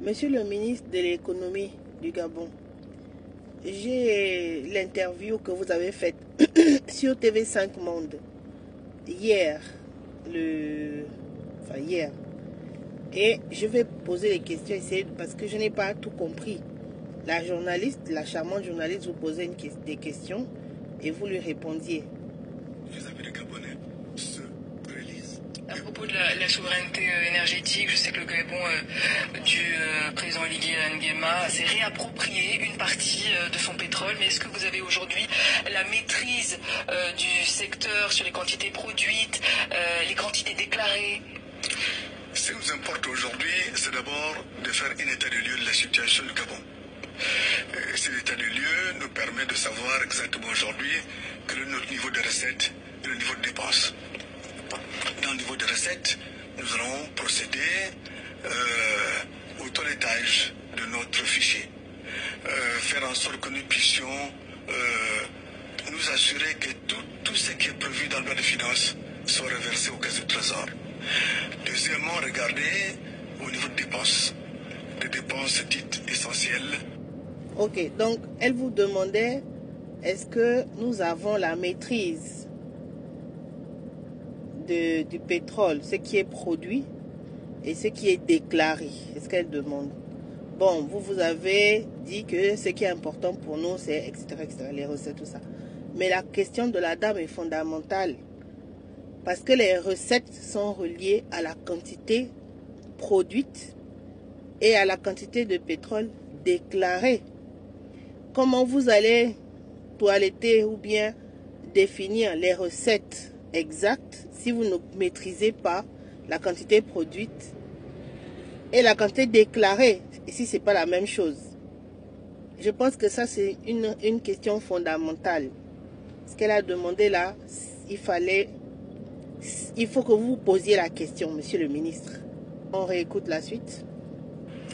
Monsieur le ministre de l'économie du Gabon, j'ai l'interview que vous avez faite sur TV5 Monde hier, et je vais poser les questions parce que je n'ai pas tout compris. La journaliste, la charmante journaliste vous posait des questions et vous lui répondiez. Les amis des Gabonais se réalisent. À propos de la souveraineté énergétique, je sais que le Gabon du président Olivier Nguema s'est réapproprié une partie de son pétrole, mais est-ce que vous avez aujourd'hui la maîtrise du secteur sur les quantités produites, les quantités déclarées? Ce qui nous importe aujourd'hui, c'est d'abord de faire un état de lieu de la situation du Gabon. Cet état de lieu nous permet de savoir exactement aujourd'hui quel est notre niveau de recettes et le niveau de dépenses. Dans le niveau de recettes, nous allons procéder au toilettage de notre fichier. Faire en sorte que nous puissions nous assurer que tout ce qui est prévu dans le loi de finances soit reversé au caisse du trésor. Deuxièmement, regarder au niveau de dépenses. Des dépenses dites essentielles. Ok, donc elle vous demandait, est-ce que nous avons la maîtrise du pétrole, ce qui est produit et ce qui est déclaré? Est-ce qu'elle demande? Bon, vous avez dit que ce qui est important pour nous, c'est etc., les recettes, tout ça. Mais la question de la dame est fondamentale. Parce que les recettes sont reliées à la quantité produite et à la quantité de pétrole déclarée. Comment vous allez toiletter ou bien définir les recettes exactes si vous ne maîtrisez pas la quantité produite et la quantité déclarée, et si ce n'est pas la même chose? Je pense que ça, c'est une question fondamentale. Ce qu'elle a demandé là, il faut que vous posiez la question, monsieur le ministre. On réécoute la suite.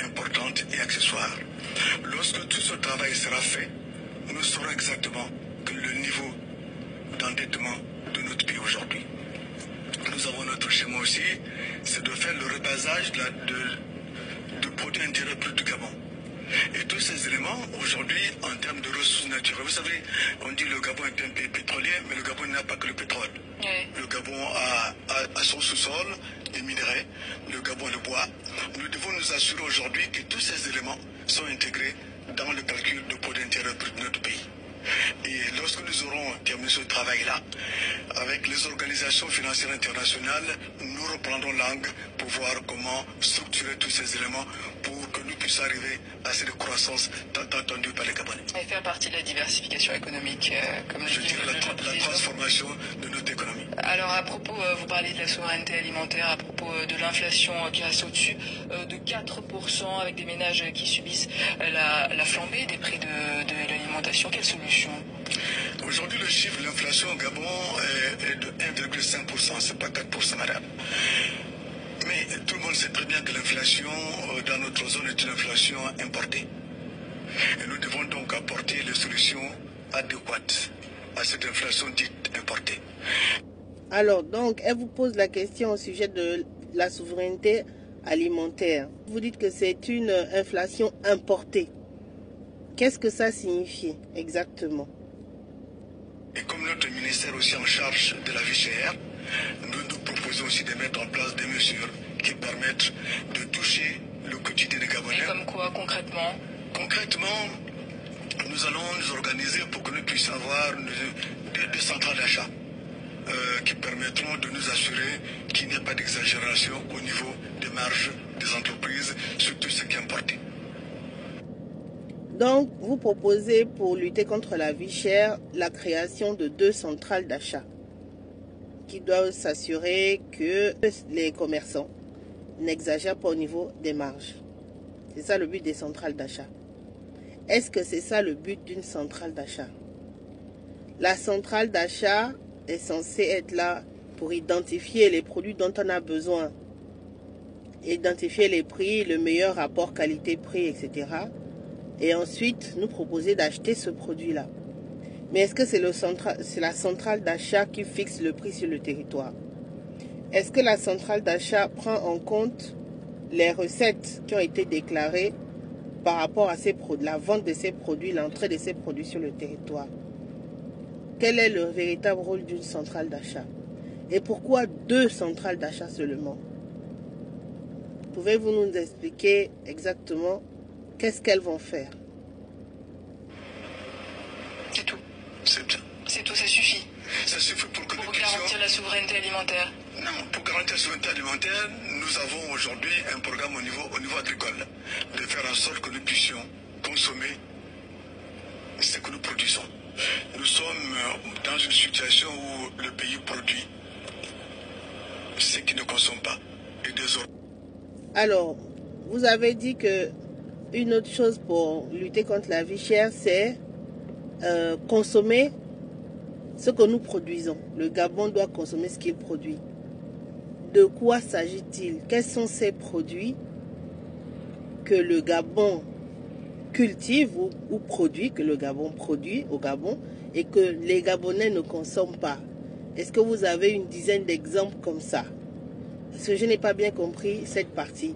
Importante et accessoire. Lorsque tout ce travail sera fait, nous saurons exactement que le niveau d'endettement de notre pays aujourd'hui. Nous avons notre schéma aussi, c'est de faire le rebasage de produits intérieurs bruts du Gabon. Et tous ces éléments, aujourd'hui, en termes de ressources naturelles, vous savez, on dit que le Gabon est un pays pétrolier, mais le Gabon n'a pas que le pétrole. Oui. Le Gabon a son sous-sol, des minerais, le Gabon le bois. Nous devons nous assurer aujourd'hui que tous ces éléments sont intégrés dans le calcul de produit intérieur brut de notre pays. Et lorsque nous aurons terminé ce travail-là, avec les organisations financières internationales, nous reprendrons langue pour voir comment structurer tous ces éléments pour que nous puissions arriver à cette croissance tant attendue par les Gabonais. Et faire partie de la diversification économique, comme je dirais la transformation de notre économie. Alors à propos, vous parlez de la souveraineté alimentaire, à propos de l'inflation qui reste au-dessus de 4%, avec des ménages qui subissent la flambée des prix de l'alimentation. Quelle solution? Aujourd'hui, le chiffre de l'inflation au Gabon est de 1,5%, c'est pas 4%, madame. Mais tout le monde sait très bien que l'inflation dans notre zone est une inflation importée. Et nous devons donc apporter les solutions adéquates à cette inflation dite importée. Alors, donc, elle vous pose la question au sujet de la souveraineté alimentaire. Vous dites que c'est une inflation importée. Qu'est-ce que ça signifie exactement? Et comme notre ministère aussi en charge de la vie chère, nous proposons aussi de mettre en place des mesures qui permettent de toucher le quotidien des Gabonais. Et comme quoi concrètement? Concrètement, nous allons nous organiser pour que nous puissions avoir des centrales d'achat qui permettront de nous assurer qu'il n'y ait pas d'exagération au niveau des marges des entreprises sur tout ce qui est importé. Donc, vous proposez pour lutter contre la vie chère la création de 2 centrales d'achat qui doivent s'assurer que les commerçants n'exagèrent pas au niveau des marges. C'est ça le but des centrales d'achat. Est-ce que c'est ça le but d'une centrale d'achat? La centrale d'achat est censée être là pour identifier les produits dont on a besoin, identifier les prix, le meilleur rapport qualité-prix, etc. Et ensuite nous proposer d'acheter ce produit-là. Mais est-ce que c'est la centrale d'achat qui fixe le prix sur le territoire? Est-ce que la centrale d'achat prend en compte les recettes qui ont été déclarées par rapport à la vente de ces produits, l'entrée de ces produits sur le territoire. Quel est le véritable rôle d'une centrale d'achat? Et pourquoi 2 centrales d'achat seulement? Pouvez-vous nous expliquer exactement qu'est-ce qu'elles vont faire? C'est tout. C'est bien. C'est tout, ça suffit. Ça suffit pour que Pour garantir la souveraineté alimentaire. Non, pour garantir la souveraineté alimentaire, nous avons aujourd'hui un programme au niveau agricole de faire en sorte que nous puissions consommer ce que nous produisons. Nous sommes dans une situation où le pays produit ce qu'il ne consomme pas. Et désormais... Alors, vous avez dit que une autre chose pour lutter contre la vie chère, c'est consommer ce que nous produisons. Le Gabon doit consommer ce qu'il produit. De quoi s'agit-il? Quels sont ces produits que le Gabon cultive ou produit, que le Gabon produit au Gabon et que les Gabonais ne consomment pas? Est-ce que vous avez une dizaine d'exemples comme ça? Parce que je n'ai pas bien compris cette partie.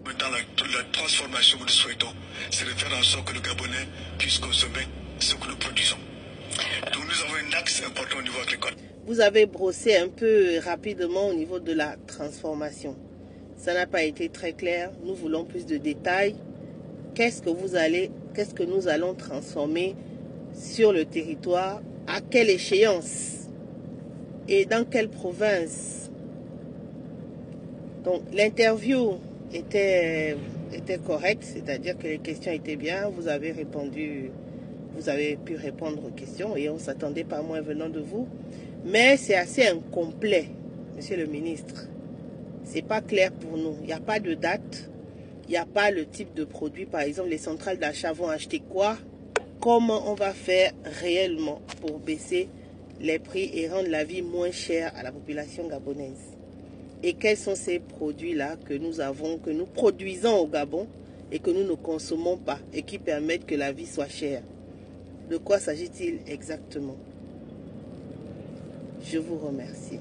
Dans la transformation que nous souhaitons, c'est de faire en sorte que le Gabonais puisse consommer ce que nous produisons. Donc nous avons un axe important au niveau agricole. Vous avez brossé un peu rapidement au niveau de la transformation. Ça n'a pas été très clair. Nous voulons plus de détails. Qu'est-ce que nous allons transformer sur le territoire? À quelle échéance? Et dans quelle province? Donc l'interview était correcte, c'est-à-dire que les questions étaient bien. Vous avez répondu, vous avez pu répondre aux questions et on ne s'attendait pas moins venant de vous. Mais c'est assez incomplet, monsieur le ministre. C'est pas clair pour nous. Il n'y a pas de date. Il n'y a pas le type de produit. Par exemple, les centrales d'achat vont acheter quoi? Comment on va faire réellement pour baisser les prix et rendre la vie moins chère à la population gabonaise? Et quels sont ces produits-là que nous avons, que nous produisons au Gabon et que nous ne consommons pas et qui permettent que la vie soit chère? De quoi s'agit-il exactement? Je vous remercie.